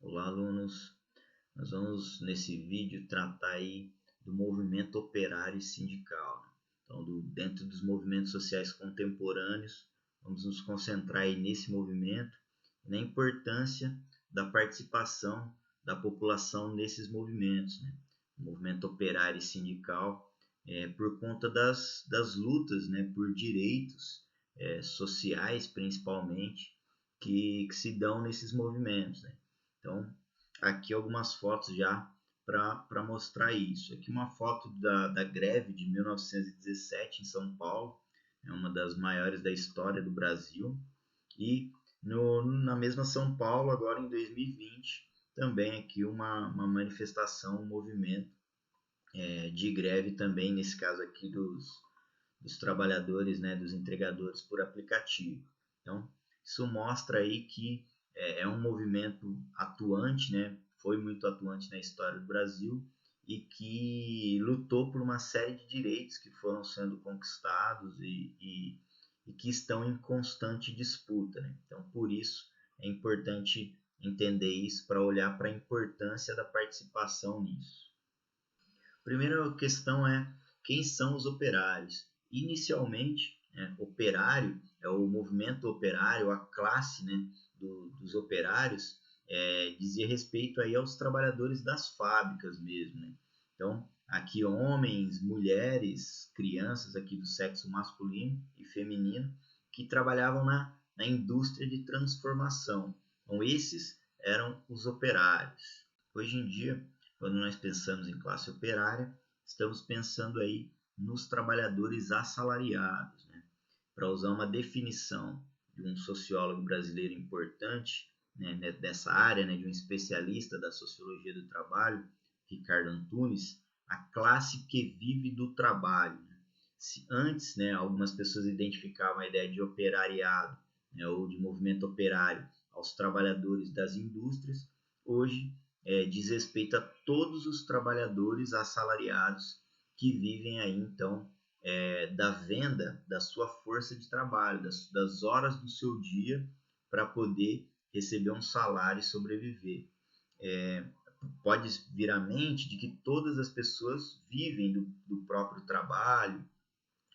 Olá, alunos. Nós vamos nesse vídeo tratar aí do movimento operário e sindical, né? Então, dentro dos movimentos sociais contemporâneos, vamos nos concentrar aí nesse movimento e na importância da participação da população nesses movimentos, né? O movimento operário e sindical, por conta das lutas, né, por direitos sociais, principalmente, que se dão nesses movimentos, né? Então, aqui algumas fotos já para mostrar isso. Aqui uma foto da greve de 1917 em São Paulo, é uma das maiores da história do Brasil. E na mesma São Paulo, agora em 2020, também aqui uma manifestação, um movimento de greve também, nesse caso aqui dos trabalhadores, né, dos entregadores por aplicativo. Então, isso mostra aí que é um movimento atuante, né, foi muito atuante na história do Brasil e que lutou por uma série de direitos que foram sendo conquistados e que estão em constante disputa, né? Então, por isso, é importante entender isso para olhar para a importância da participação nisso. Primeira questão é quem são os operários. Inicialmente, né, operário é o movimento operário, a classe, né, dos operários, dizia respeito aí aos trabalhadores das fábricas mesmo, né? Então, aqui homens, mulheres, crianças aqui do sexo masculino e feminino que trabalhavam na indústria de transformação. Então, esses eram os operários. Hoje em dia, quando nós pensamos em classe operária, estamos pensando aí nos trabalhadores assalariados, né? Para usar uma definição de um sociólogo brasileiro importante, né, dessa área, né, de um especialista da sociologia do trabalho, Ricardo Antunes, a classe que vive do trabalho, né? Se antes, né, algumas pessoas identificavam a ideia de operariado, né, ou de movimento operário aos trabalhadores das indústrias, hoje diz respeito a todos os trabalhadores assalariados que vivem aí, então, da venda da sua força de trabalho, das horas do seu dia para poder receber um salário e sobreviver. Pode vir à mente de que todas as pessoas vivem do próprio trabalho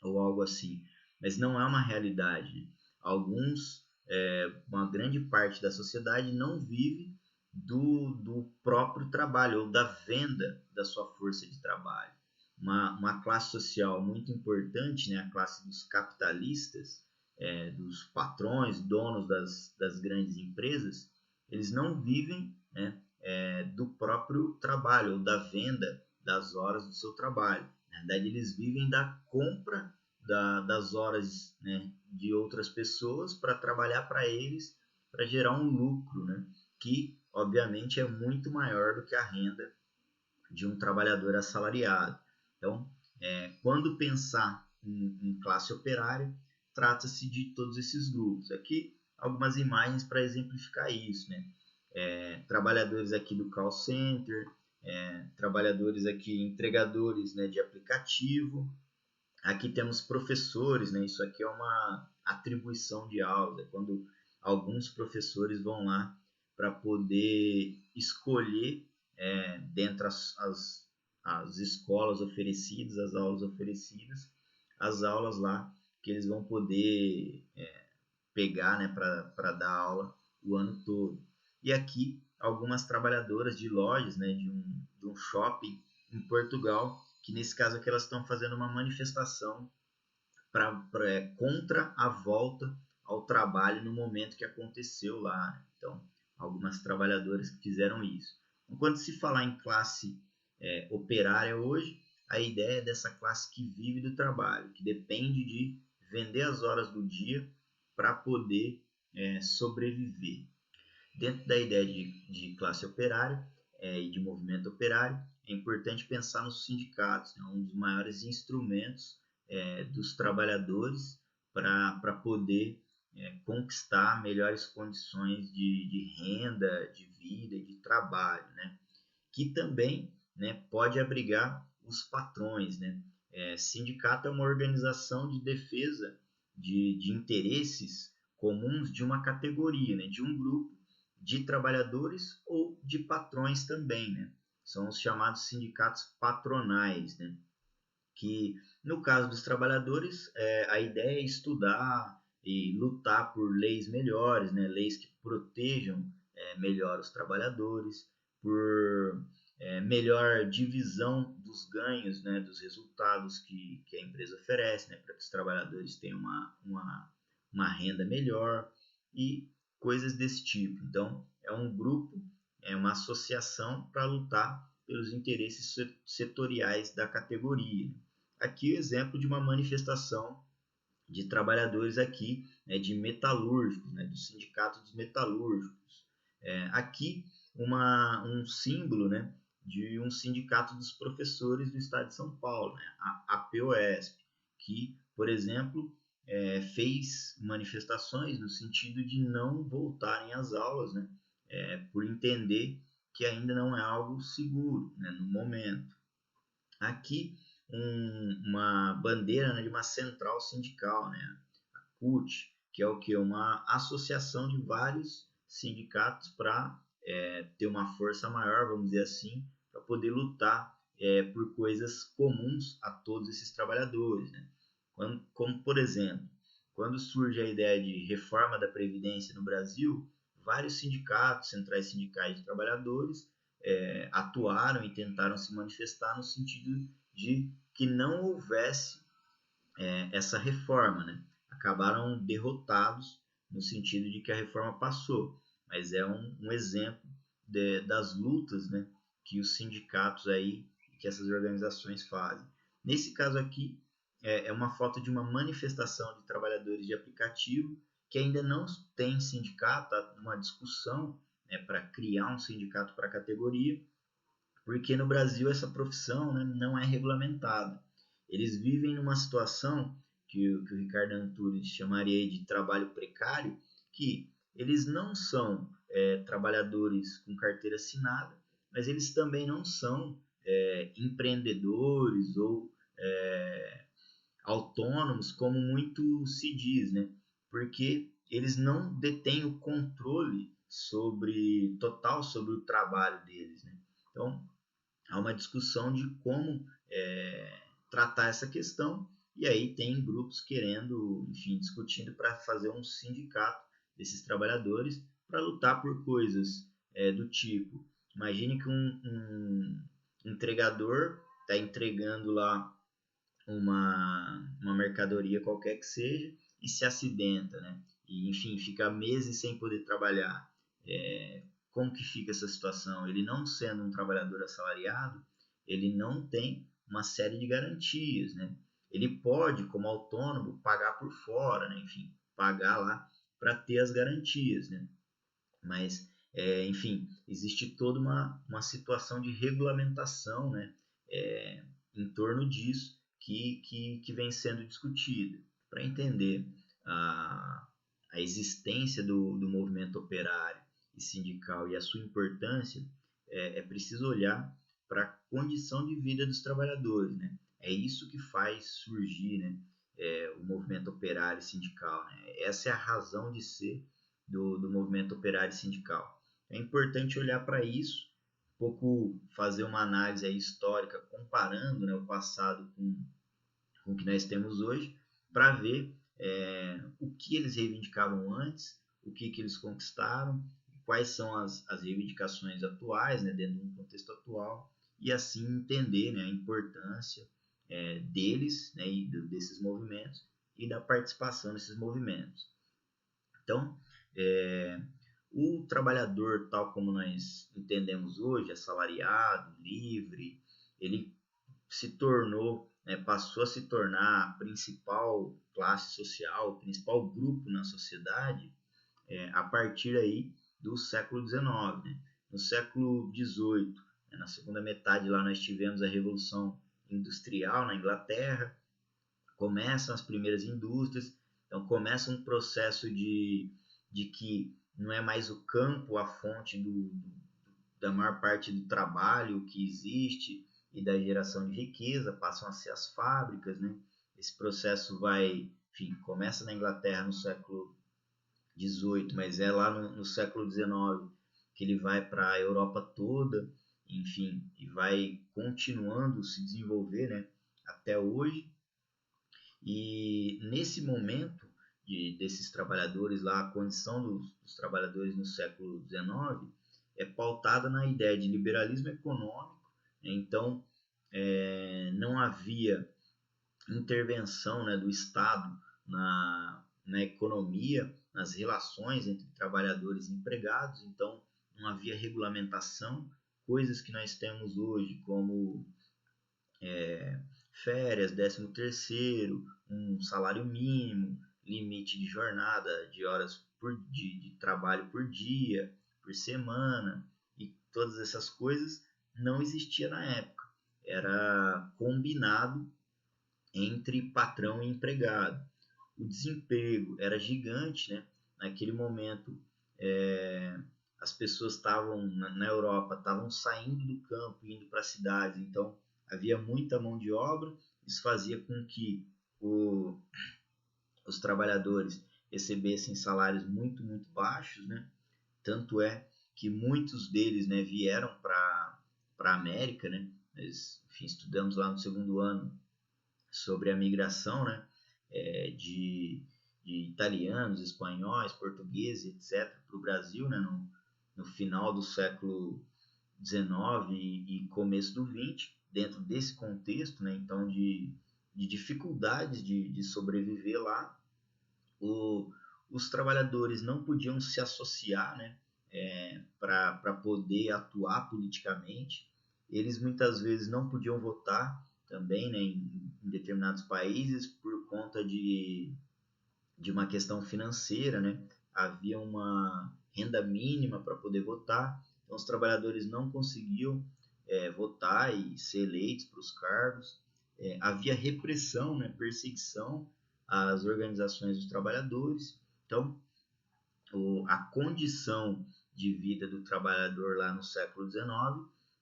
ou algo assim, mas não é uma realidade. Alguns, uma grande parte da sociedade não vive do próprio trabalho ou da venda da sua força de trabalho. Uma classe social muito importante, né, a classe dos capitalistas, dos patrões, donos das grandes empresas, eles não vivem, né, do próprio trabalho ou da venda das horas do seu trabalho. Na verdade, eles vivem da compra das horas, né, de outras pessoas para trabalhar para eles, para gerar um lucro, né, que obviamente é muito maior do que a renda de um trabalhador assalariado. Então, quando pensar em classe operária, trata-se de todos esses grupos. Aqui algumas imagens para exemplificar isso, né? Trabalhadores aqui do call center, trabalhadores aqui, entregadores, né, de aplicativo. Aqui temos professores, né? Isso aqui é uma atribuição de aulas, é quando alguns professores vão lá para poder escolher dentre as escolas oferecidas, as aulas oferecidas, as aulas lá que eles vão poder pegar, né, para dar aula o ano todo. E aqui algumas trabalhadoras de lojas, né, de um shopping em Portugal, que nesse caso aqui elas estão fazendo uma manifestação contra a volta ao trabalho no momento que aconteceu lá, né? Então, algumas trabalhadoras que fizeram isso. Então, quando se falar em classe operária hoje, a ideia é dessa classe que vive do trabalho, que depende de vender as horas do dia para poder sobreviver. Dentro da ideia de classe operária e de movimento operário, é importante pensar nos sindicatos, né? Um dos maiores instrumentos dos trabalhadores para poder conquistar melhores condições de renda, de vida, de trabalho, né? Que também, né, pode abrigar os patrões, né? Sindicato é uma organização de defesa de interesses comuns de uma categoria, né, de um grupo de trabalhadores ou de patrões também, né? São os chamados sindicatos patronais, né? Que no caso dos trabalhadores, a ideia é estudar e lutar por leis melhores, né? Leis que protejam melhor os trabalhadores, por melhor divisão dos ganhos, né? Dos resultados que a empresa oferece, né? Para que os trabalhadores tenham uma renda melhor e coisas desse tipo. Então, é um grupo, é uma associação para lutar pelos interesses setoriais da categoria. Aqui o exemplo de uma manifestação de trabalhadores aqui, né, de metalúrgicos, né, do sindicato dos metalúrgicos. Aqui um símbolo, né, de um sindicato dos professores do estado de São Paulo, né, a POSP, que, por exemplo, fez manifestações no sentido de não voltarem às aulas, né, por entender que ainda não é algo seguro, né, no momento. Aqui uma bandeira, né, de uma central sindical, né, a CUT, que é o que? Uma associação de vários sindicatos para ter uma força maior, vamos dizer assim, para poder lutar por coisas comuns a todos esses trabalhadores, né? Como, por exemplo, quando surge a ideia de reforma da Previdência no Brasil, vários sindicatos, centrais sindicais de trabalhadores, atuaram e tentaram se manifestar no sentido de que não houvesse essa reforma, né? Acabaram derrotados no sentido de que a reforma passou, mas é um exemplo das lutas, né, que os sindicatos aí, que essas organizações fazem. Nesse caso aqui, é uma foto de uma manifestação de trabalhadores de aplicativo que ainda não tem sindicato, uma discussão, né, para criar um sindicato para a categoria, porque no Brasil essa profissão, né, não é regulamentada. Eles vivem numa situação que o Ricardo Antunes chamaria de trabalho precário, que eles não são trabalhadores com carteira assinada, mas eles também não são empreendedores ou autônomos, como muito se diz, né? Porque eles não detêm o controle total sobre o trabalho deles, né? Então, há uma discussão de como tratar essa questão, e aí tem grupos querendo, enfim, discutindo para fazer um sindicato desses trabalhadores para lutar por coisas do tipo, imagine que um entregador está entregando lá uma mercadoria qualquer que seja e se acidenta, né? E, enfim, fica meses sem poder trabalhar. Como que fica essa situação? Ele não sendo um trabalhador assalariado, ele não tem uma série de garantias, né? Ele pode, como autônomo, pagar por fora, né? Enfim, pagar lá para ter as garantias, né? Mas, enfim, existe toda uma situação de regulamentação, né? Em torno disso que vem sendo discutida. Para entender a existência do movimento operário e sindical e a sua importância, é preciso olhar para a condição de vida dos trabalhadores, né? É isso que faz surgir, né, o movimento operário e sindical, né? Essa é a razão de ser do movimento operário e sindical. É importante olhar para isso, um pouco fazer uma análise aí histórica, comparando, né, o passado com o que nós temos hoje, para ver o que eles reivindicavam antes, o que eles conquistaram, quais são as reivindicações atuais, né, dentro de um contexto atual, e assim entender, né, a importância deles, né, e desses movimentos e da participação nesses movimentos. Então, o trabalhador, tal como nós entendemos hoje, assalariado, livre, ele se tornou, passou a se tornar a principal classe social, o principal grupo na sociedade a partir aí do século XIX. Né? No século XVIII, na segunda metade lá nós tivemos a Revolução Industrial na Inglaterra, começam as primeiras indústrias, então começa um processo de que não é mais o campo a fonte da maior parte do trabalho que existe e da geração de riqueza, passam a ser as fábricas, né? Esse processo vai, enfim, começa na Inglaterra no século XVIII, mas é lá no século XIX que ele vai para a Europa toda, enfim, e vai continuando se desenvolver, né, até hoje. E nesse momento desses trabalhadores lá, a condição dos trabalhadores no século XIX é pautada na ideia de liberalismo econômico, né? Então não havia intervenção, né, do Estado na economia, nas relações entre trabalhadores e empregados, então não havia regulamentação, coisas que nós temos hoje, como férias, 13º, um salário mínimo, limite de jornada, de horas de trabalho por dia, por semana, e todas essas coisas não existia na época. Era combinado entre patrão e empregado. O desemprego era gigante, né? Naquele momento, as pessoas estavam na Europa, estavam saindo do campo, indo para a cidade, então havia muita mão de obra. Isso fazia com que os trabalhadores recebessem salários muito, muito baixos, né? Tanto é que muitos deles, né, vieram para a América, né? Nós, enfim, estudamos lá no segundo ano sobre a migração, né, de italianos, espanhóis, portugueses, etc., para o Brasil, né, no final do século XIX e começo do XX, dentro desse contexto, né, então de dificuldades de sobreviver lá. Os trabalhadores não podiam se associar, né, para poder atuar politicamente. Eles muitas vezes não podiam votar também, né, em determinados países por conta de uma questão financeira, né? Havia uma renda mínima para poder votar, então os trabalhadores não conseguiam votar e ser eleitos para os cargos. Havia repressão, né, perseguição às organizações dos trabalhadores. Então, a condição de vida do trabalhador lá no século XIX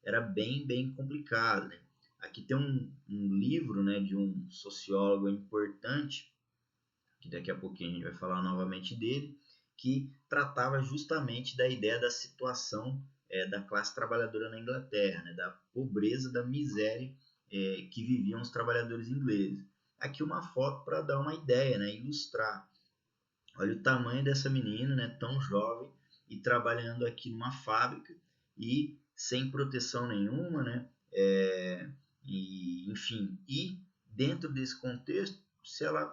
era bem, bem complicada, né? Aqui tem um livro, né, de um sociólogo importante, que daqui a pouquinho a gente vai falar novamente dele, que tratava justamente da ideia da situação da classe trabalhadora na Inglaterra, né, da pobreza, da miséria que viviam os trabalhadores ingleses. Aqui uma foto para dar uma ideia, né, ilustrar. Olha o tamanho dessa menina, né, tão jovem e trabalhando aqui numa fábrica e sem proteção nenhuma, né, e enfim, e dentro desse contexto, se ela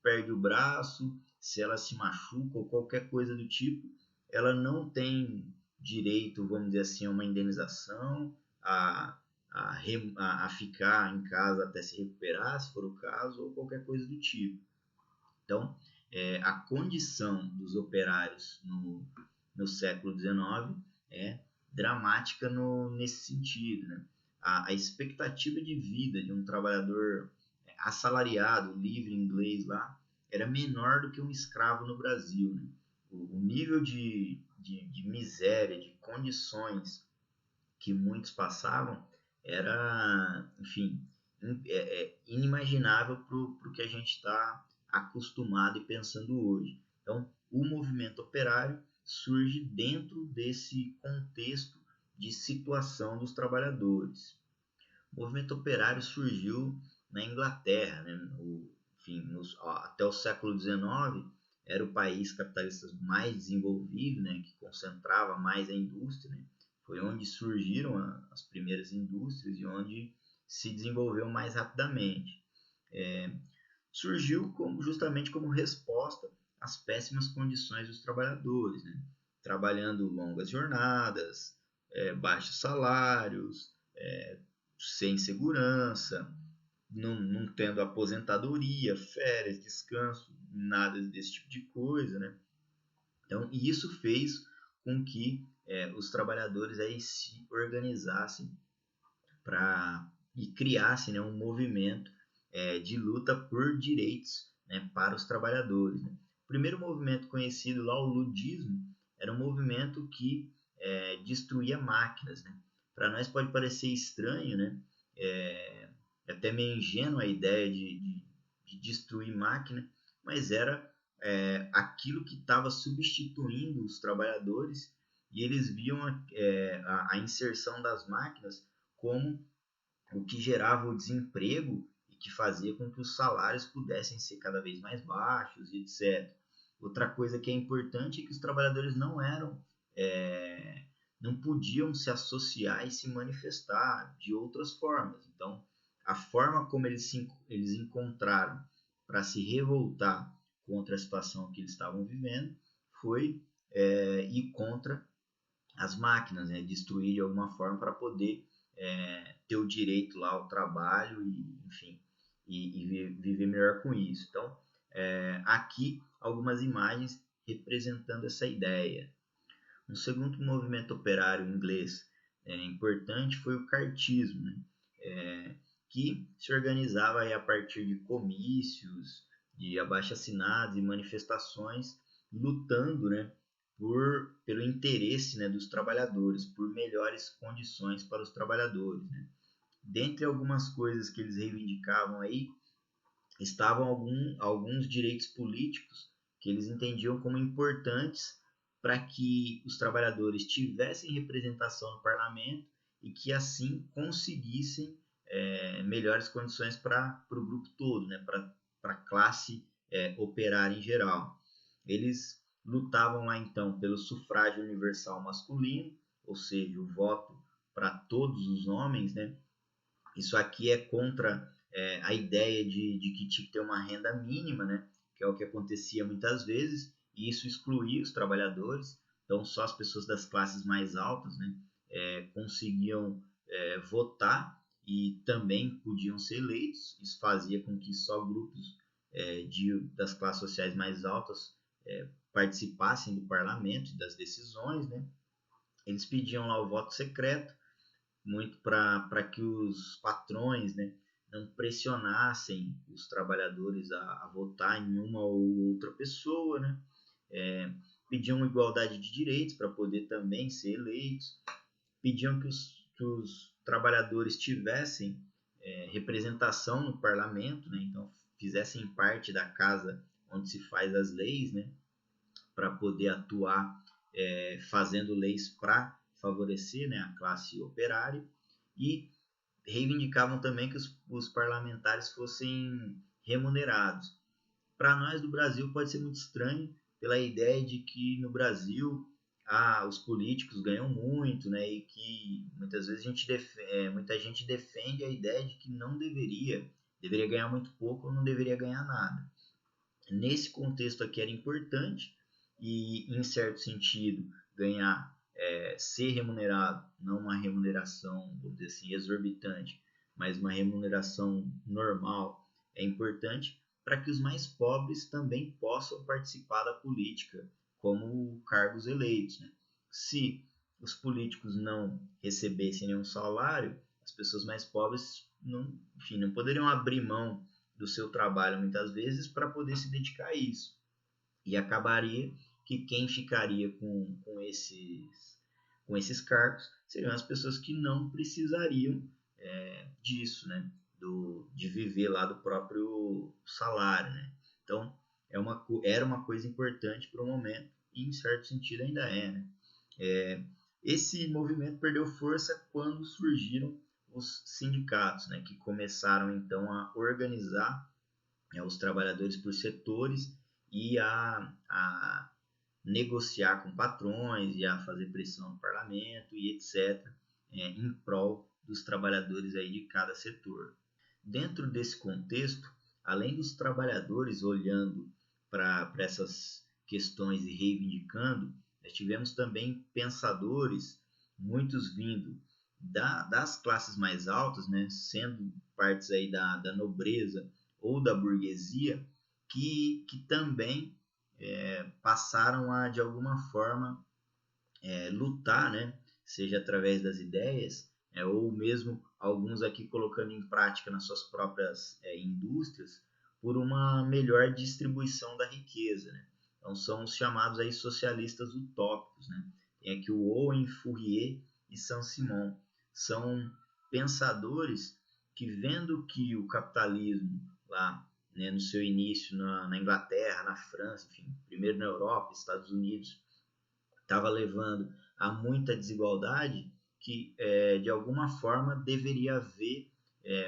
perde o braço, se ela se machuca ou qualquer coisa do tipo, ela não tem direito, vamos dizer assim, a uma indenização, a ficar em casa até se recuperar, se for o caso, ou qualquer coisa do tipo. Então, a condição dos operários no século XIX é dramática nesse sentido, né? A expectativa de vida de um trabalhador assalariado, livre inglês lá, era menor do que um escravo no Brasil, né? O nível de miséria, de condições que muitos passavam era, enfim, inimaginável para o que a gente está acostumado e pensando hoje. Então, o movimento operário surge dentro desse contexto de situação dos trabalhadores. O movimento operário surgiu na Inglaterra, né? Até o século XIX era o país capitalista mais desenvolvido, né? Que concentrava mais a indústria, né? Foi onde surgiram as primeiras indústrias e onde se desenvolveu mais rapidamente. Surgiu justamente como resposta às péssimas condições dos trabalhadores, né? Trabalhando longas jornadas, baixos salários, sem segurança, não tendo aposentadoria, férias, descanso, nada desse tipo de coisa, né? Então, isso fez com que os trabalhadores aí se organizassem e criassem, né, um movimento de luta por direitos, né, para os trabalhadores, né? O primeiro movimento conhecido lá, o ludismo, era um movimento que destruía máquinas, né? Para nós pode parecer estranho, né? Até meio ingênua a ideia de destruir máquina, mas era aquilo que estava substituindo os trabalhadores e eles viam a inserção das máquinas como o que gerava o desemprego e que fazia com que os salários pudessem ser cada vez mais baixos e etc. Outra coisa que é importante é que os trabalhadores é, não podiam se associar e se manifestar de outras formas. Então, a forma como eles encontraram para se revoltar contra a situação que eles estavam vivendo foi ir contra as máquinas, né? Destruir de alguma forma para poder ter o direito lá ao trabalho e, enfim, e viver melhor com isso. Então, aqui algumas imagens representando essa ideia. Um segundo movimento operário inglês importante foi o cartismo, né? Que se organizava aí a partir de comícios, de abaixo-assinados e manifestações, lutando, né, pelo interesse, né, dos trabalhadores, por melhores condições para os trabalhadores. Né? Dentre algumas coisas que eles reivindicavam aí, estavam alguns direitos políticos que eles entendiam como importantes para que os trabalhadores tivessem representação no parlamento e que assim conseguissem melhores condições para o grupo todo, né, para a classe operária em geral. Eles lutavam lá então pelo sufrágio universal masculino, ou seja, o voto para todos os homens, né? Isso aqui é contra a ideia de que tinha que ter uma renda mínima, né? Que é o que acontecia muitas vezes, e isso excluía os trabalhadores. Então, só as pessoas das classes mais altas, né, conseguiam votar e também podiam ser eleitos. Isso fazia com que só grupos das classes sociais mais altas participassem do parlamento e das decisões, né? Eles pediam lá o voto secreto, muito para que os patrões, né, não pressionassem os trabalhadores a votar em uma ou outra pessoa, né? Pediam igualdade de direitos para poder também ser eleitos, pediam que os trabalhadores tivessem representação no parlamento, né? Então fizessem parte da casa onde se faz as leis, né? Para poder atuar fazendo leis para favorecer, né, a classe operária, e reivindicavam também que os parlamentares fossem remunerados. Para nós do Brasil pode ser muito estranho pela ideia de que no Brasil os políticos ganham muito, né, e que muitas vezes muita gente defende a ideia de que não deveria ganhar muito pouco ou não deveria ganhar nada. Nesse contexto aqui era importante e, em certo sentido, ganhar, ser remunerado, não uma remuneração, vamos dizer assim, exorbitante, mas uma remuneração normal é importante para que os mais pobres também possam participar da política como cargos eleitos. Né? Se os políticos não recebessem nenhum salário, as pessoas mais pobres não poderiam abrir mão do seu trabalho muitas vezes para poder se dedicar a isso. E acabaria que quem ficaria com esses cargos seriam as pessoas que não precisariam disso, né? De viver lá do próprio salário. Né? Então, era uma coisa importante para o momento e, em certo sentido, ainda é. Né? Esse movimento perdeu força quando surgiram os sindicatos, né, que começaram então a organizar os trabalhadores por setores e a negociar com patrões e a fazer pressão no parlamento e etc., em prol dos trabalhadores aí de cada setor. Dentro desse contexto, além dos trabalhadores olhando para essas questões e reivindicando, nós tivemos também pensadores, muitos vindo das classes mais altas, né, sendo partes aí da nobreza ou da burguesia, que também passaram a, de alguma forma, lutar, né, seja através das ideias, ou mesmo alguns aqui colocando em prática nas suas próprias indústrias, por uma melhor distribuição da riqueza. Né? Então são os chamados aí socialistas utópicos. Né? Tem aqui o Owen, Fourier e Saint-Simon. São pensadores que, vendo que o capitalismo lá, né, no seu início na Inglaterra, na França, enfim, primeiro na Europa, Estados Unidos, estava levando há muita desigualdade, que de alguma forma deveria haver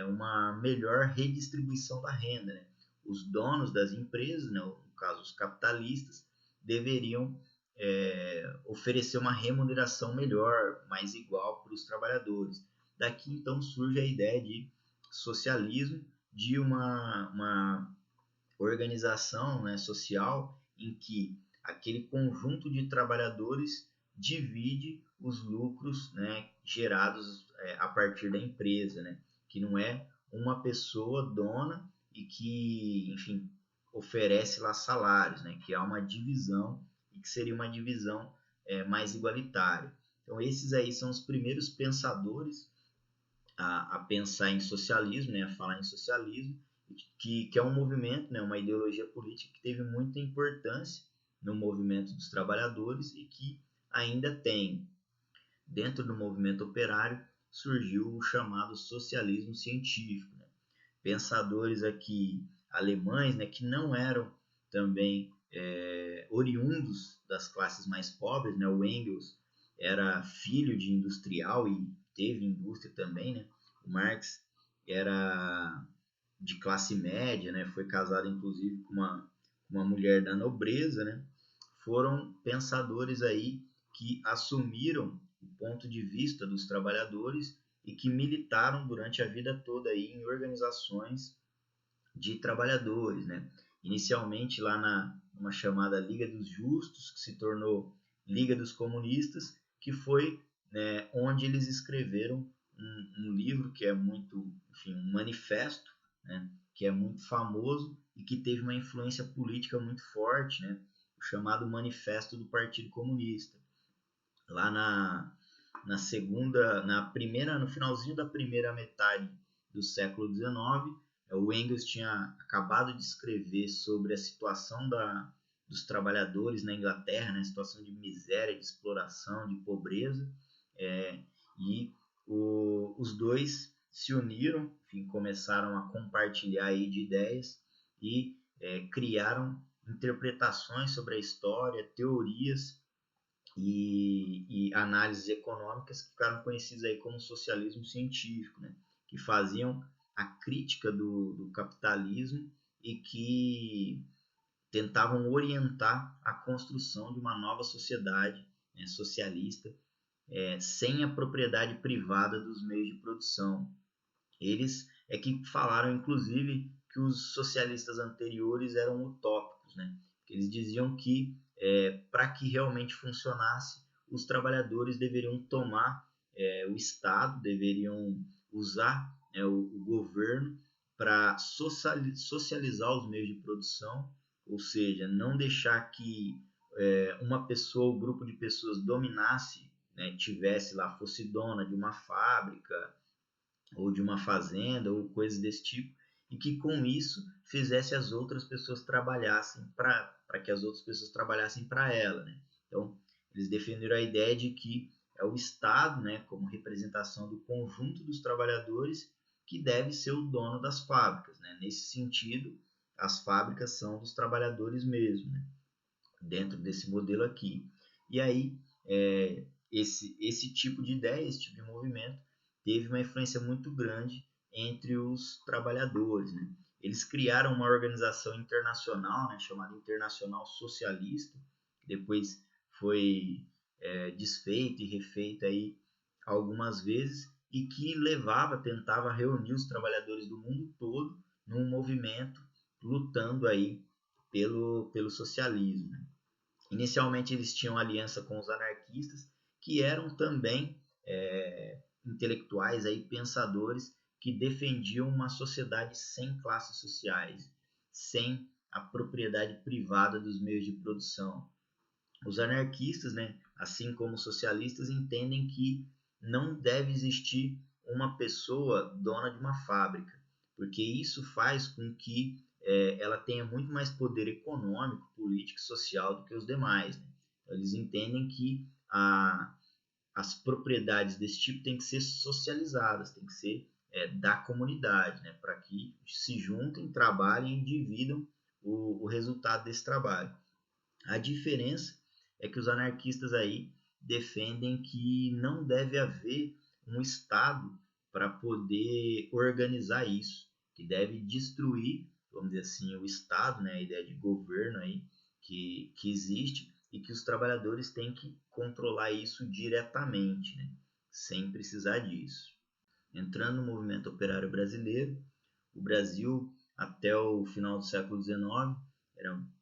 uma melhor redistribuição da renda, né? Os donos das empresas, né, no caso os capitalistas, deveriam oferecer uma remuneração melhor, mais igual para os trabalhadores. Daqui então surge a ideia de socialismo, de uma organização, né, social em que aquele conjunto de trabalhadores divide os lucros, né, gerados a partir da empresa, né, que não é uma pessoa dona e que, enfim, oferece lá salários, né, que há uma divisão e que seria uma divisão mais igualitária. Então esses aí são os primeiros pensadores a pensar em socialismo, né, a falar em socialismo, que é um movimento, né, uma ideologia política que teve muita importância no movimento dos trabalhadores e que ainda tem. Dentro do movimento operário surgiu o chamado socialismo científico, né? Pensadores aqui alemães, né, que não eram também oriundos das classes mais pobres, né? O Engels era filho de industrial e teve indústria também, né? O Marx era de classe média, né? Foi casado inclusive com uma mulher da nobreza, né? Foram pensadores aí que assumiram o ponto de vista dos trabalhadores e que militaram durante a vida toda aí em organizações de trabalhadores, né? Inicialmente lá numa chamada Liga dos Justos, que se tornou Liga dos Comunistas, que foi, né, onde eles escreveram um livro que é muito, enfim, um manifesto, né, que é muito famoso e que teve uma influência política muito forte, né, o chamado Manifesto do Partido Comunista. Lá no finalzinho da primeira metade do século XIX, o Engels tinha acabado de escrever sobre a situação dos trabalhadores na Inglaterra, né, situação de miséria, de exploração, de pobreza, e os dois se uniram, enfim, começaram a compartilhar aí de ideias e criaram interpretações sobre a história, teorias e análises econômicas que ficaram conhecidas aí como socialismo científico, né? Que faziam a crítica do capitalismo e que tentavam orientar a construção de uma nova sociedade, né, socialista, sem a propriedade privada dos meios de produção. Eles que falaram, inclusive, que os socialistas anteriores eram utópicos, né? Eles diziam que para que realmente funcionasse, os trabalhadores deveriam tomar o Estado, deveriam usar o governo para socializar os meios de produção, ou seja, não deixar que uma pessoa ou grupo de pessoas dominasse, né, tivesse lá, fosse dona de uma fábrica ou de uma fazenda ou coisas desse tipo, e que com isso fizesse as outras pessoas trabalhassem para que as outras pessoas trabalhassem para ela, né? Então, eles defenderam a ideia de que é o Estado, né, como representação do conjunto dos trabalhadores, que deve ser o dono das fábricas, né? Nesse sentido, as fábricas são dos trabalhadores mesmo, né? Dentro desse modelo aqui. E aí, esse tipo de ideia, esse tipo de movimento, teve uma influência muito grande entre os trabalhadores, né? Eles criaram uma organização internacional, né, chamada Internacional Socialista, que depois foi desfeita e refeita aí algumas vezes e que tentava reunir os trabalhadores do mundo todo num movimento lutando aí pelo socialismo, né? Inicialmente eles tinham aliança com os anarquistas, que eram também intelectuais, aí, pensadores que defendiam uma sociedade sem classes sociais, sem a propriedade privada dos meios de produção. Os anarquistas, né, assim como os socialistas, entendem que não deve existir uma pessoa dona de uma fábrica, porque isso faz com que ela tenha muito mais poder econômico, político e social do que os demais, né? Então, eles entendem que as propriedades desse tipo têm que ser socializadas, têm que ser da comunidade, né? Para que se juntem, trabalhem e dividam o resultado desse trabalho. A diferença é que os anarquistas aí defendem que não deve haver um Estado para poder organizar isso, que deve destruir, vamos dizer assim, o Estado, né, a ideia de governo aí que existe, e que os trabalhadores têm que controlar isso diretamente, né, sem precisar disso. Entrando no movimento operário brasileiro, o Brasil, até o final do século XIX,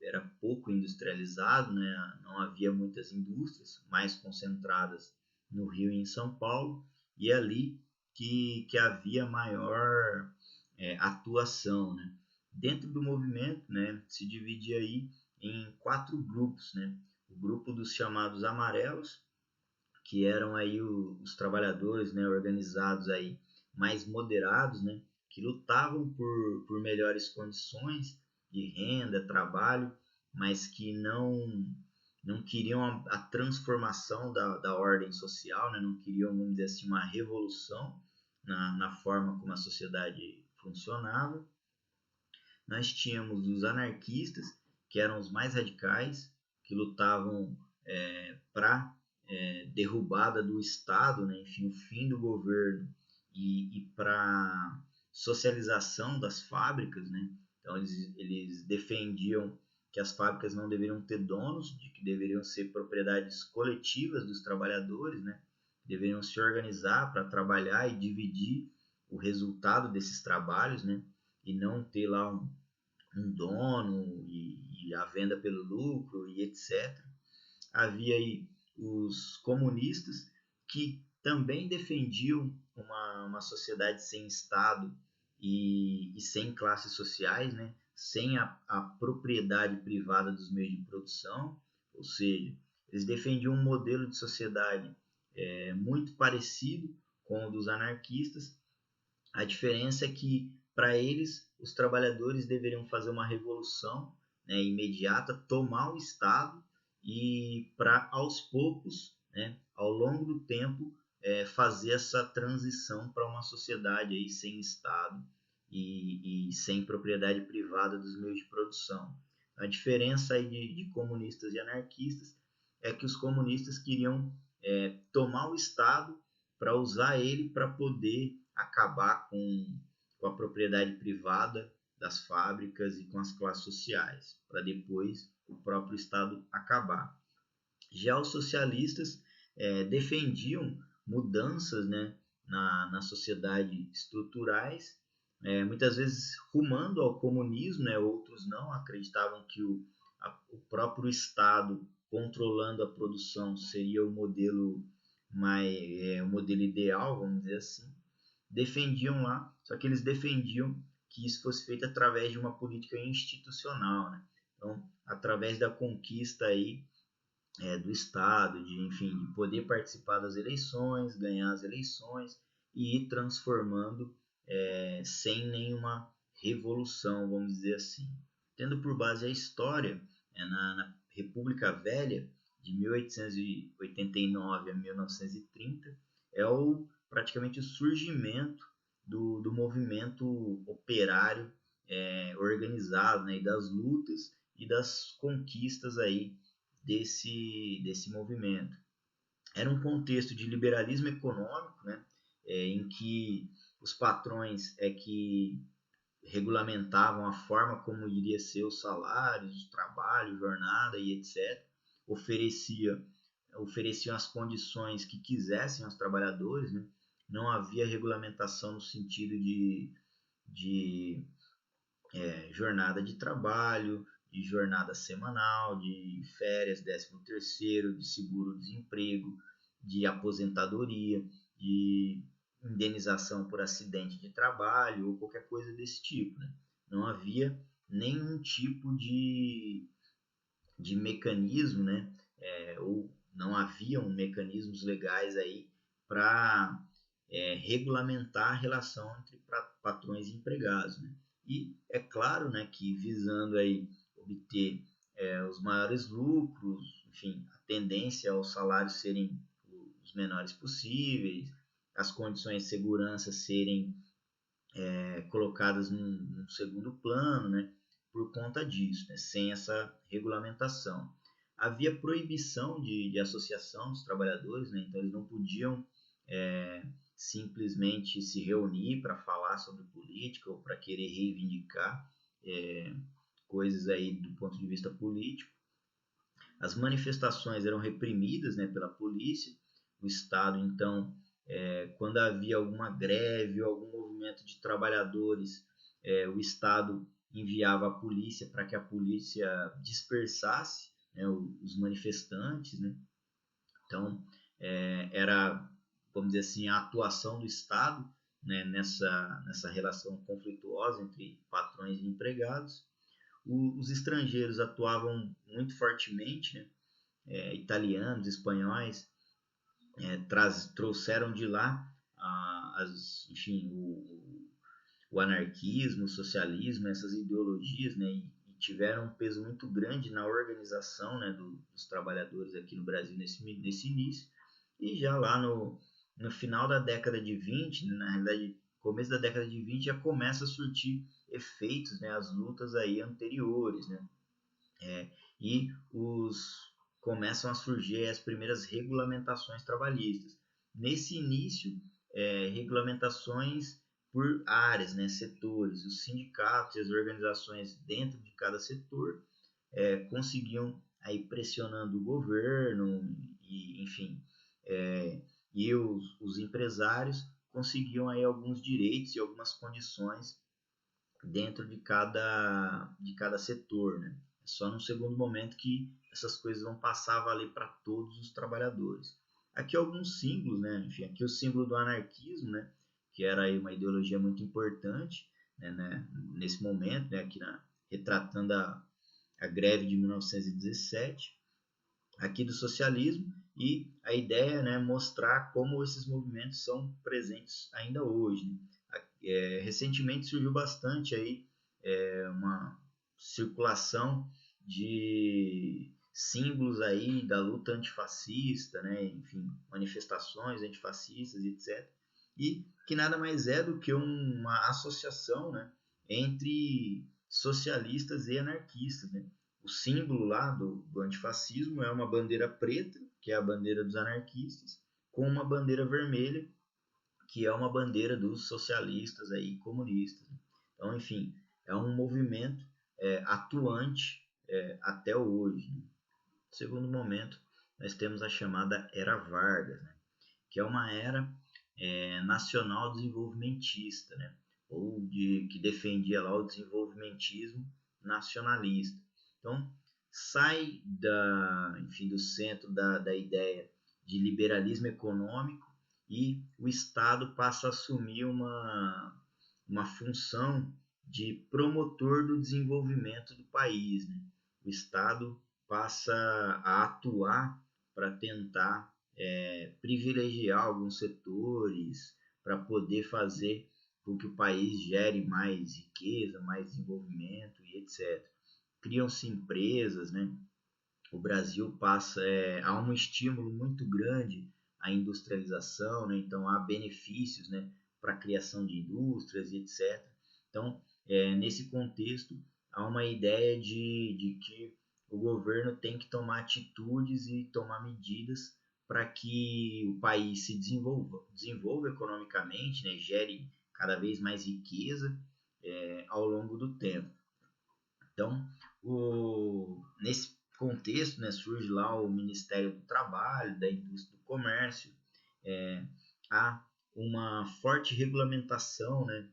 era pouco industrializado, né? Não havia muitas indústrias, mais concentradas no Rio e em São Paulo, e é ali que havia maior atuação. Né? Dentro do movimento, né, se dividia aí em 4 grupos. Né? O grupo dos chamados amarelos, que eram aí os trabalhadores, né, organizados aí mais moderados, né, que lutavam por melhores condições de renda, trabalho, mas que não queriam a transformação da ordem social, né, não queriam, vamos dizer assim, uma revolução na forma como a sociedade funcionava. Nós tínhamos os anarquistas, que eram os mais radicais, que lutavam para derrubada do Estado, né? Enfim, o fim do governo e para socialização das fábricas. Né? Então, eles defendiam que as fábricas não deveriam ter donos, de que deveriam ser propriedades coletivas dos trabalhadores, né? Deveriam se organizar para trabalhar e dividir o resultado desses trabalhos, né? E não ter lá um dono e a venda pelo lucro e etc. Havia aí os comunistas, que também defendiam uma sociedade sem Estado e sem classes sociais, né? Sem a propriedade privada dos meios de produção, ou seja, eles defendiam um modelo de sociedade muito parecido com o dos anarquistas. A diferença é que, para eles, os trabalhadores deveriam fazer uma revolução, né, imediata, tomar o Estado e, para aos poucos, né, ao longo do tempo, fazer essa transição para uma sociedade aí sem Estado e sem propriedade privada dos meios de produção. A diferença aí de comunistas e anarquistas é que os comunistas queriam tomar o Estado para usar ele para poder acabar com a propriedade privada das fábricas e com as classes sociais, para depois o próprio Estado acabar. Já os socialistas defendiam mudanças, né, na sociedade estruturais, muitas vezes rumando ao comunismo, né, outros não, acreditavam que o próprio Estado controlando a produção seria o modelo o modelo ideal, vamos dizer assim. Defendiam lá, só que eles defendiam que isso fosse feito através de uma política institucional, né? Então, através da conquista aí do Estado, enfim, de poder participar das eleições, ganhar as eleições e ir transformando sem nenhuma revolução, vamos dizer assim. Tendo por base a história, na República Velha, de 1889 a 1930, praticamente o surgimento do movimento operário organizado, né, e das lutas e das conquistas aí desse movimento. Era um contexto de liberalismo econômico, né, em que os patrões que regulamentavam a forma como iria ser os salários, o trabalho, jornada e etc. Ofereciam as condições que quisessem aos trabalhadores, né? Não havia regulamentação no sentido de jornada de trabalho, de jornada semanal, de férias, 13º, de seguro-desemprego, de aposentadoria, de indenização por acidente de trabalho ou qualquer coisa desse tipo. Né? Não havia nenhum tipo de mecanismo, né? Ou não haviam mecanismos legais aí para regulamentar a relação entre patrões e empregados. Né? E é claro, né, que visando aí obter os maiores lucros, enfim, a tendência aos salários serem os menores possíveis, as condições de segurança serem colocadas num segundo plano, né, por conta disso, né, sem essa regulamentação. havia proibição de associação dos trabalhadores, né? Então eles não podiam simplesmente se reunir para falar sobre política ou para querer reivindicar coisas aí do ponto de vista político. As manifestações eram reprimidas, né, pela polícia. O Estado, então, quando havia alguma greve ou algum movimento de trabalhadores, o Estado enviava a polícia para que a polícia dispersasse, né, os manifestantes, né? Então, era, vamos dizer assim, a atuação do Estado, né, nessa relação conflituosa entre patrões e empregados. Os estrangeiros atuavam muito fortemente, né? Italianos, espanhóis, trouxeram de lá enfim, o anarquismo, o socialismo, essas ideologias, né? E tiveram um peso muito grande na organização, né, dos trabalhadores aqui no Brasil nesse início. E já lá no final da década de 20, na realidade, começo da década de 20, já começa a surtir efeitos, né, as lutas aí anteriores, né? E começam a surgir as primeiras regulamentações trabalhistas. Nesse início, regulamentações por áreas, né, setores. Os sindicatos e as organizações dentro de cada setor conseguiam aí pressionando o governo e, enfim, e os empresários conseguiam aí alguns direitos e algumas condições dentro de cada setor, né? É só no segundo momento que essas coisas vão passar a valer para todos os trabalhadores. Aqui alguns símbolos, né? Enfim, aqui o símbolo do anarquismo, né? Que era aí uma ideologia muito importante, né? Nesse momento, né? Aqui retratando a greve de 1917, aqui do socialismo, e a ideia, né, mostrar como esses movimentos são presentes ainda hoje, né? Recentemente surgiu bastante aí uma circulação de símbolos aí da luta antifascista, né? Enfim, manifestações antifascistas, etc. E que nada mais é do que uma associação, né, entre socialistas e anarquistas, né? O símbolo lá do antifascismo é uma bandeira preta, que é a bandeira dos anarquistas, com uma bandeira vermelha, que é uma bandeira dos socialistas aí, comunistas. Então, enfim, é um movimento atuante até hoje. Né? No segundo momento, nós temos a chamada Era Vargas, né? Que é uma era nacional desenvolvimentista, né? Ou que defendia lá o desenvolvimentismo nacionalista. Então, sai enfim, do centro da ideia de liberalismo econômico e o Estado passa a assumir uma função de promotor do desenvolvimento do país, né? O Estado passa a atuar para tentar privilegiar alguns setores, para poder fazer com que o país gere mais riqueza, mais desenvolvimento e etc. Criam-se empresas, né? O Brasil há um estímulo muito grande à industrialização, né? Então há benefícios, né, para a criação de indústrias e etc. Então, nesse contexto, há uma ideia de que o governo tem que tomar atitudes e tomar medidas para que o país se desenvolva economicamente, né, gere cada vez mais riqueza ao longo do tempo. Então, nesse contexto, né, surge lá o Ministério do Trabalho, da Indústria e do Comércio, há uma forte regulamentação, né,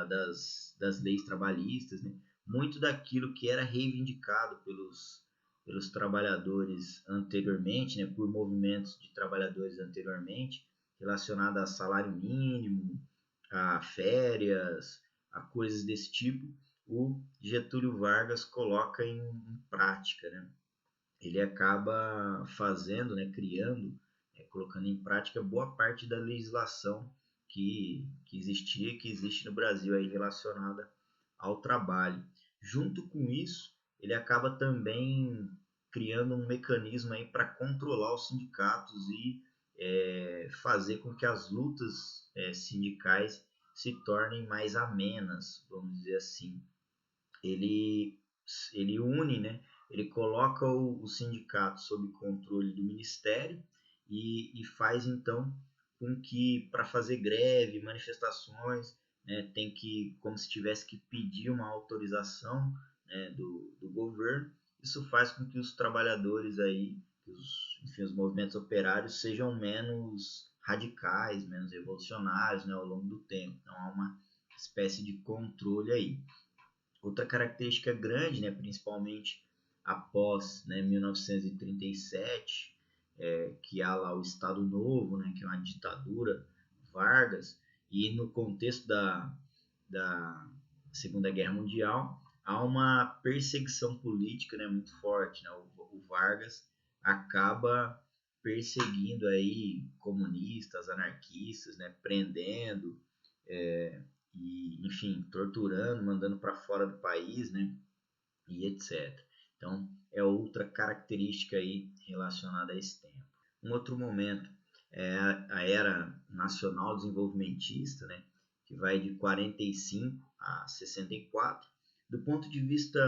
das leis trabalhistas, né, muito daquilo que era reivindicado pelos trabalhadores anteriormente, né, por movimentos de trabalhadores anteriormente, relacionado a salário mínimo, a férias, a coisas desse tipo, o Getúlio Vargas coloca em prática, né? Ele acaba fazendo, né, criando, colocando em prática boa parte da legislação que existia, que existe no Brasil aí relacionada ao trabalho. Junto com isso, ele acaba também criando um mecanismo aí para controlar os sindicatos e fazer com que as lutas sindicais se tornem mais amenas, vamos dizer assim. Ele une, né, ele coloca o sindicato sob controle do ministério e faz então com que para fazer greve, manifestações, né, tem que, como se tivesse que pedir uma autorização, né, do governo. Isso faz com que os trabalhadores aí, enfim, os movimentos operários sejam menos radicais, menos revolucionários, né, ao longo do tempo. Então há uma espécie de controle aí. Outra característica grande, né, principalmente após, né, 1937, que há lá o Estado Novo, né, que é uma ditadura, Vargas, e no contexto da Segunda Guerra Mundial, há uma perseguição política, né, muito forte. Né? O Vargas acaba perseguindo aí comunistas, anarquistas, né, prendendo, e, enfim, torturando, mandando para fora do país, né, e etc. Então, é outra característica aí relacionada a esse tempo. Um outro momento é a era nacional desenvolvimentista, né, que vai de 45 a 64. Do ponto de vista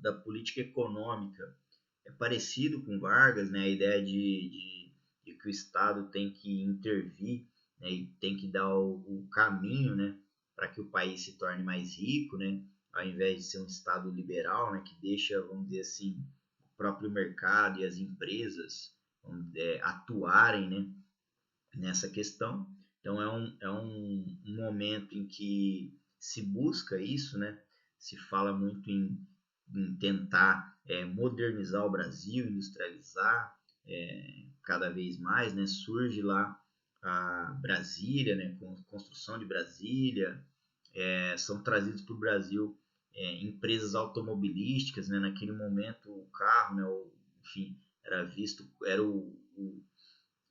da política econômica, é parecido com Vargas, né, a ideia de que o Estado tem que intervir, né, e tem que dar o caminho, né, para que o país se torne mais rico, né, ao invés de ser um Estado liberal, né, que deixa, vamos dizer assim, o próprio mercado e as empresas atuarem, né, nessa questão. Então é um momento em que se busca isso, né? Se fala muito em tentar modernizar o Brasil, industrializar cada vez mais, né? Surge lá a Brasília, né? Com a construção de Brasília, são trazidos para o Brasil empresas automobilísticas, né? Naquele momento o carro, né? Enfim, era o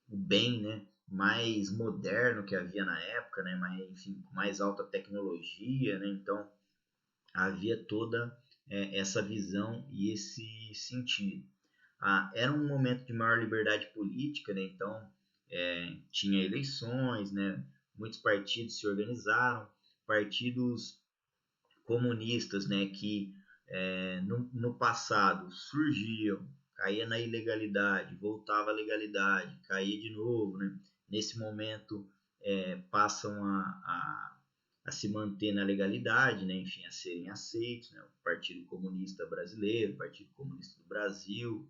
bem, né, mais moderno que havia na época, né, mais, enfim, com mais alta tecnologia, né, então havia toda essa visão e esse sentido. Era um momento de maior liberdade política, né, então tinha eleições, né, muitos partidos se organizaram, partidos comunistas, né, que no passado surgiam, caía na ilegalidade, voltava à legalidade, caía de novo, né? Nesse momento passam a se manter na legalidade, né? Enfim, a serem aceitos, né? O Partido Comunista Brasileiro, o Partido Comunista do Brasil,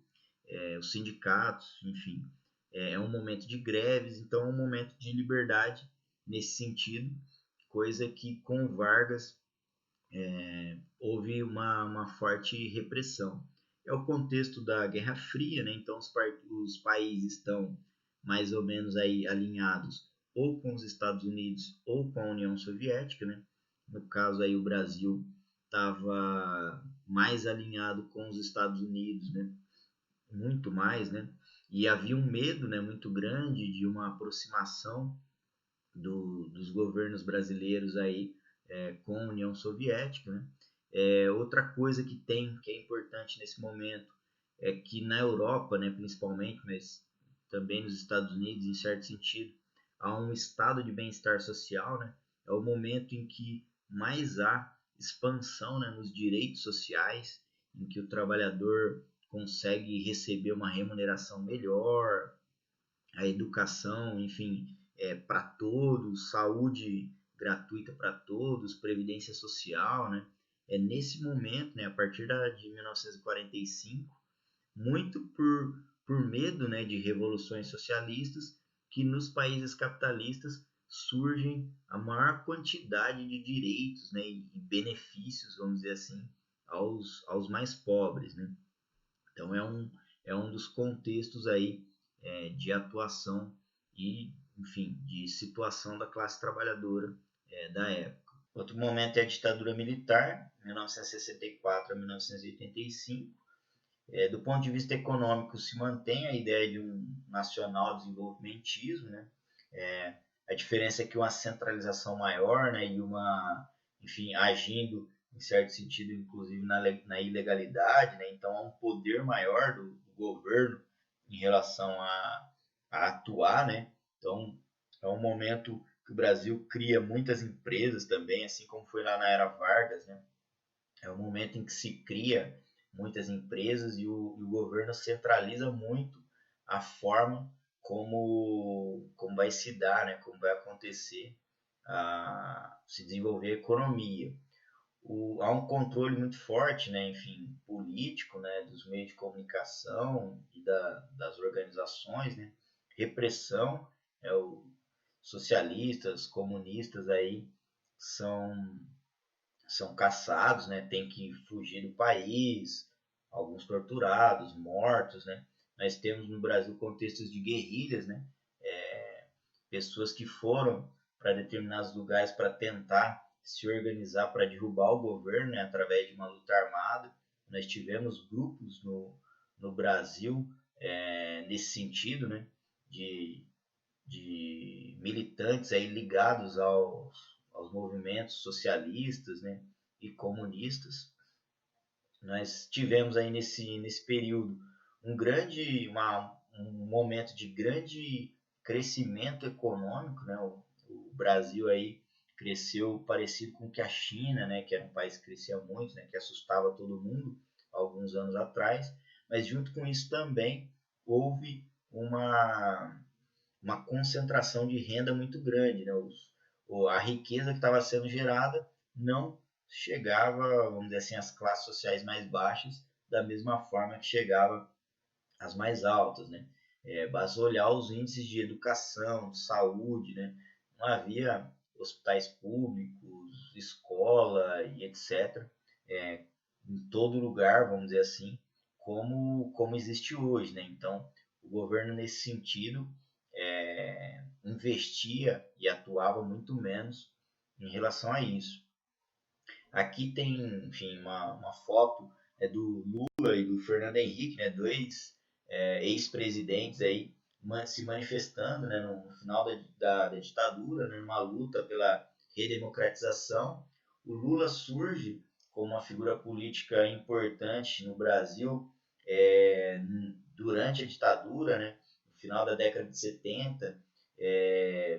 os sindicatos, enfim. É um momento de greves, então é um momento de liberdade nesse sentido, coisa que com Vargas houve uma forte repressão. É o contexto da Guerra Fria, né? Então os países estão mais ou menos aí alinhados ou com os Estados Unidos ou com a União Soviética, né? No caso aí o Brasil estava mais alinhado com os Estados Unidos, né? Muito mais, né? E havia um medo, né, muito grande de uma aproximação dos governos brasileiros aí com a União Soviética, né? Outra coisa que é importante nesse momento é que na Europa, né, principalmente, mas também nos Estados Unidos, em certo sentido, há um estado de bem-estar social, né? É o momento em que mais há expansão, né, nos direitos sociais, em que o trabalhador consegue receber uma remuneração melhor, a educação, enfim, para todos, saúde gratuita para todos, previdência social, né? É nesse momento, né, a partir de 1945, muito por medo, né, de revoluções socialistas, que nos países capitalistas surgem a maior quantidade de direitos, né, e benefícios, vamos dizer assim, aos mais pobres, né? Então é um dos contextos aí de atuação e, enfim, de situação da classe trabalhadora da época. Outro momento é a ditadura militar, 1964 a 1985. Do ponto de vista econômico, se mantém a ideia de um nacional desenvolvimentismo, né? A diferença é que uma centralização maior, né, e enfim, agindo em certo sentido, inclusive na ilegalidade, né? Então há um poder maior do governo em relação a atuar, né? Então é um momento que o Brasil cria muitas empresas também, assim como foi lá na era Vargas, né? É um momento em que se cria muitas empresas e o governo centraliza muito a forma como vai se dar, né, como vai acontecer, se desenvolver a economia. Há um controle muito forte, né, enfim, político, né, dos meios de comunicação e das organizações, né, repressão, socialistas, comunistas aí são, são caçados, né, tem que fugir do país, alguns torturados, mortos, né. Nós temos no Brasil contextos de guerrilhas, né, pessoas que foram para determinados lugares para tentar se organizar para derrubar o governo, né, através de uma luta armada. Nós tivemos grupos no Brasil nesse sentido, né, de militantes aí ligados aos movimentos socialistas, né, e comunistas. Nós tivemos aí nesse período um momento de grande crescimento econômico, né? O Brasil aí cresceu parecido com que a China, né? Que era um país que crescia muito, né? Que assustava todo mundo alguns anos atrás, mas junto com isso também houve uma concentração de renda muito grande, né? A riqueza que estava sendo gerada não chegava, vamos dizer assim, às classes sociais mais baixas da mesma forma que chegava às mais altas, né? Basta olhar os índices de educação, de saúde, né? Não havia hospitais públicos, escola e etc. Em todo lugar, vamos dizer assim, como existe hoje, né? Então, o governo nesse sentido investia e atuava muito menos em relação a isso. Aqui tem, enfim, uma foto do Lula e do Fernando Henrique, né, dois ex-presidentes aí se manifestando, né, no final da ditadura, né, numa luta pela redemocratização. O Lula surge como uma figura política importante no Brasil durante a ditadura, né, no final da década de 70,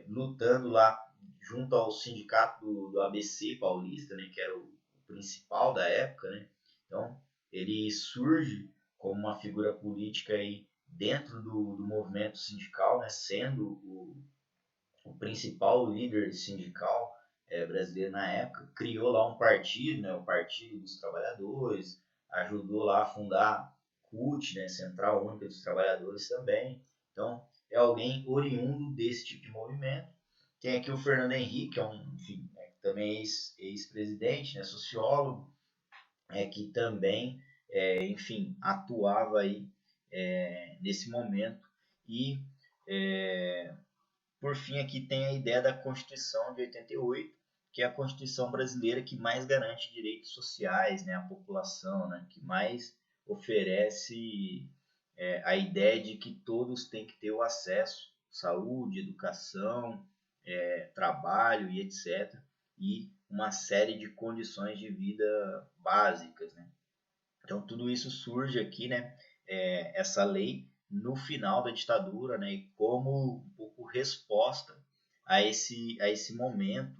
lutando lá junto ao sindicato do ABC paulista, né, que era o principal da época, né? Então, ele surge como uma figura política aí dentro do movimento sindical, né, sendo o principal líder sindical brasileiro na época, criou lá um partido, né, o Partido dos Trabalhadores, ajudou lá a fundar CUT, né, Central Única dos Trabalhadores também. Então, é alguém oriundo desse tipo de movimento. Tem aqui o Fernando Henrique, que é enfim, também ex-presidente, né, sociólogo, que também, enfim, atuava aí nesse momento. E, por fim, aqui tem a ideia da Constituição de 88, que é a Constituição brasileira que mais garante direitos sociais, né, à população, né, que mais oferece a ideia de que todos têm que ter o acesso à saúde, educação, trabalho e etc. E uma série de condições de vida básicas, né? Então tudo isso surge aqui, né? Essa lei no final da ditadura, né? E como um pouco resposta a esse momento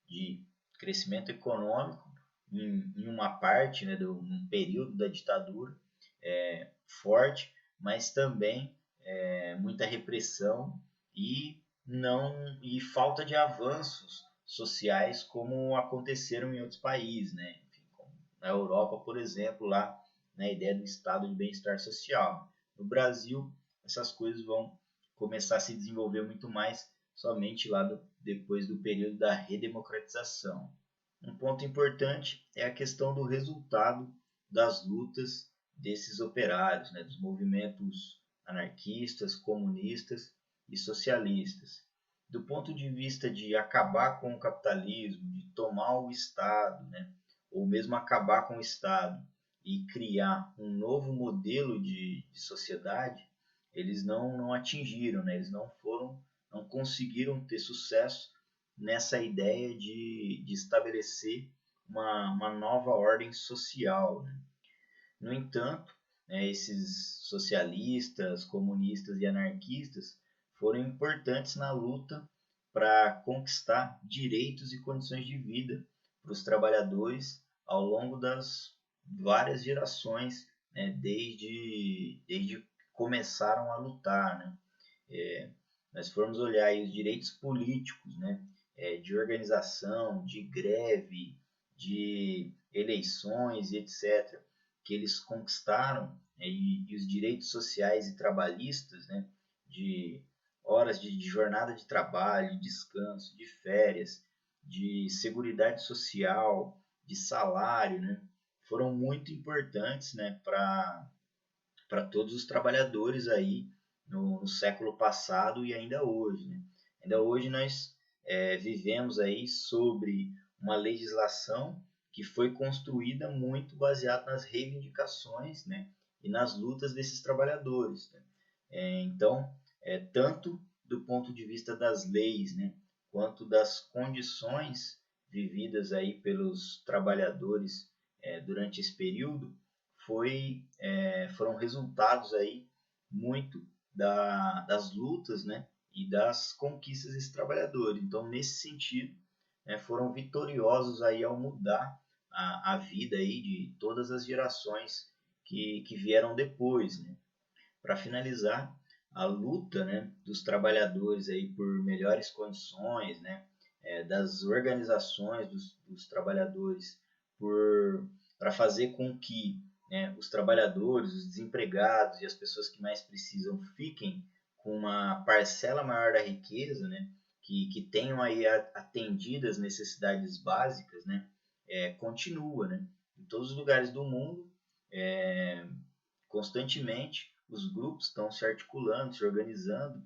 de crescimento econômico em uma parte, né? Um período da ditadura forte, mas também muita repressão e e falta de avanços sociais como aconteceram em outros países, né? Enfim, como na Europa, por exemplo, lá na ideia do estado de bem-estar social. No Brasil, essas coisas vão começar a se desenvolver muito mais somente lá depois do período da redemocratização. Um ponto importante é a questão do resultado das lutas desses operários, né, dos movimentos anarquistas, comunistas e socialistas. Do ponto de vista de acabar com o capitalismo, de tomar o Estado, né, ou mesmo acabar com o Estado e criar um novo modelo de sociedade, eles não atingiram, né, eles não conseguiram ter sucesso nessa ideia de estabelecer uma nova ordem social, né? No entanto, esses socialistas, comunistas e anarquistas foram importantes na luta para conquistar direitos e condições de vida para os trabalhadores ao longo várias gerações, né, desde que começaram a lutar, né? Nós formos olhar aí os direitos políticos, né, de organização, de greve, de eleições, etc., que eles conquistaram, e os direitos sociais e trabalhistas, né, de horas de jornada de trabalho, de descanso, de férias, de seguridade social, de salário, né, foram muito importantes, né, para todos os trabalhadores aí no século passado e ainda hoje, né? Ainda hoje nós vivemos aí sobre uma legislação que foi construída muito baseada nas reivindicações, né, e nas lutas desses trabalhadores, né? Então, tanto do ponto de vista das leis, né, quanto das condições vividas aí pelos trabalhadores durante esse período, foram resultados aí muito das lutas, né, e das conquistas desses trabalhadores. Então, nesse sentido, foram vitoriosos aí ao mudar a vida aí de todas as gerações que vieram depois, né? Para finalizar, a luta, né, dos trabalhadores aí por melhores condições, né, das organizações dos trabalhadores para fazer com que, né, os trabalhadores, os desempregados e as pessoas que mais precisam fiquem com uma parcela maior da riqueza, né, que tenham aí atendido as necessidades básicas, né, continua, né, em todos os lugares do mundo, constantemente os grupos estão se articulando, se organizando,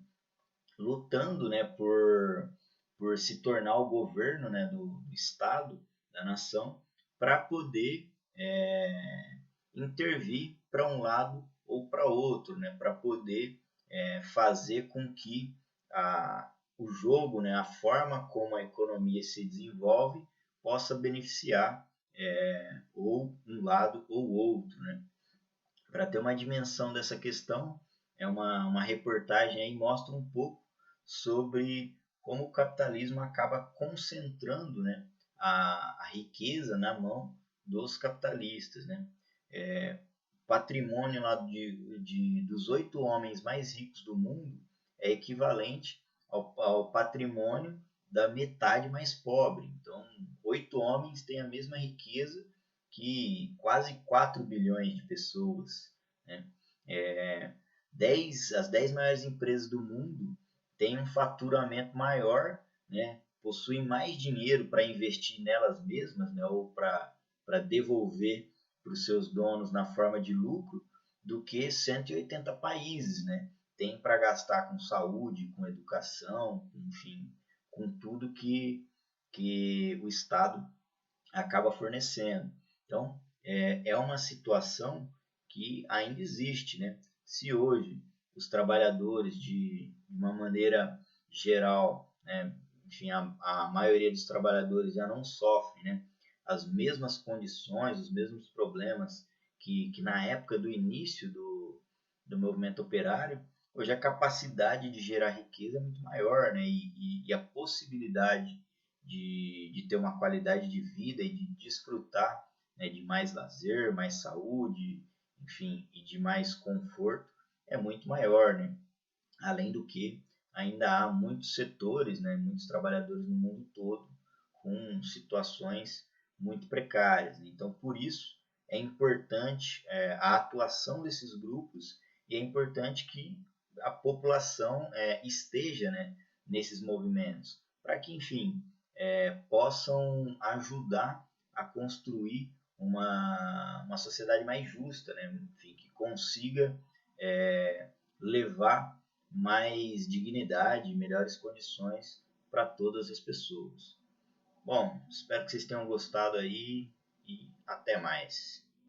lutando, né, por se tornar o governo, né, do Estado, da nação, para poder intervir para um lado ou para outro, né, para poder fazer com que o jogo, né, a forma como a economia se desenvolve, possa beneficiar ou um lado ou outro, né? Para ter uma dimensão dessa questão, uma reportagem aí mostra um pouco sobre como o capitalismo acaba concentrando, né, a riqueza na mão dos capitalistas, né? Patrimônio lá dos 8 homens mais ricos do mundo é equivalente ao patrimônio da metade mais pobre. Então, 8 homens têm a mesma riqueza que quase 4 bilhões de pessoas, né? As 10 maiores empresas do mundo têm um faturamento maior, né? Possuem mais dinheiro para investir nelas mesmas, né? Ou para devolver para os seus donos na forma de lucro, do que 180 países, né? Tem para gastar com saúde, com educação, enfim, com tudo que o Estado acaba fornecendo. Então, é uma situação que ainda existe, né? Se hoje os trabalhadores, de uma maneira geral, né, enfim, a maioria dos trabalhadores já não sofre, né, as mesmas condições, os mesmos problemas que na época do início do movimento operário, hoje a capacidade de gerar riqueza é muito maior, né, e a possibilidade de ter uma qualidade de vida e de desfrutar, né, de mais lazer, mais saúde, enfim, e de mais conforto é muito maior, né? Além do que ainda há muitos setores, né, muitos trabalhadores no mundo todo com situações muito precárias, né? Então, por isso é importante a atuação desses grupos e é importante que a população esteja, né, nesses movimentos, para que, enfim, possam ajudar a construir uma sociedade mais justa, né? Enfim, que consiga levar mais dignidade, melhores condições para todas as pessoas. Bom, espero que vocês tenham gostado aí e até mais.